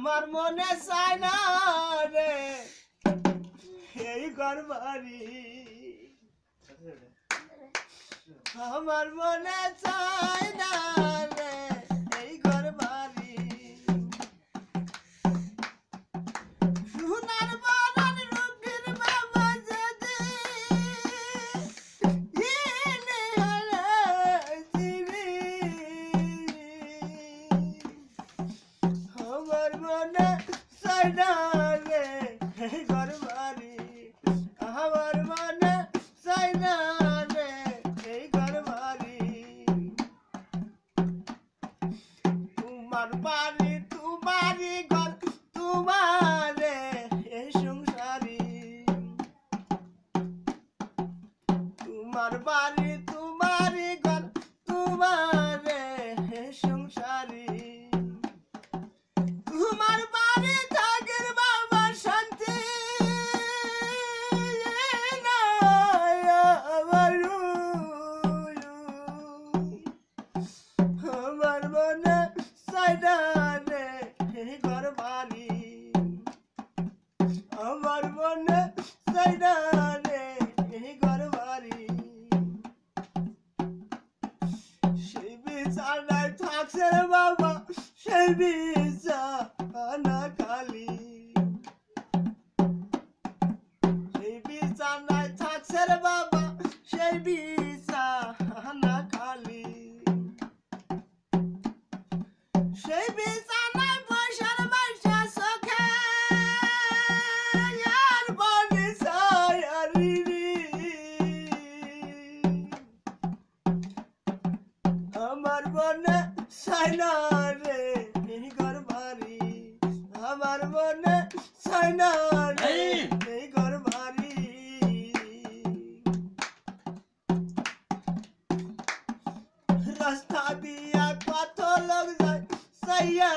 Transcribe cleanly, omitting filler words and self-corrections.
আমার মনে চায় না রে এই ঘর বাড়ি আমার মনে চায় না রে এই ঘর বাড়ি সোনার বাগান রঙের বাবা যদি ইনে হারাইছিলি আমার মনে চায় না রে এই ঘর বাড়ি আমার মনে চায় না রে এই ঘর বাড়ি তোমার বাড়ি তোমারই ঘর তোমারে এই সংসারি তোমার বাড়ি তোমারই ঘর তোমারে এই সংসারি তোমার বাড়ি থাকের বাবা শান্তি নাই আমার মনে চায় না রে এই ঘর বাড়ি আমার মনে চায় না রে এই ঘর বাড়ি সেই বিছানায় থাকছে রে বাবা সেই বিছানা খালি সেই বিছানায় থাকছে রে বাবা সেই বিছানা খালি সেই বিছানায় বসার বসা চোখে আর বলি সায়ারি আমার মনে চায় না রে এই ঘর বাড়ি আমার মনে চায় না রে এই ঘর বাড়ি রাস্তা দিয়া কত লোক যায় সাইয়া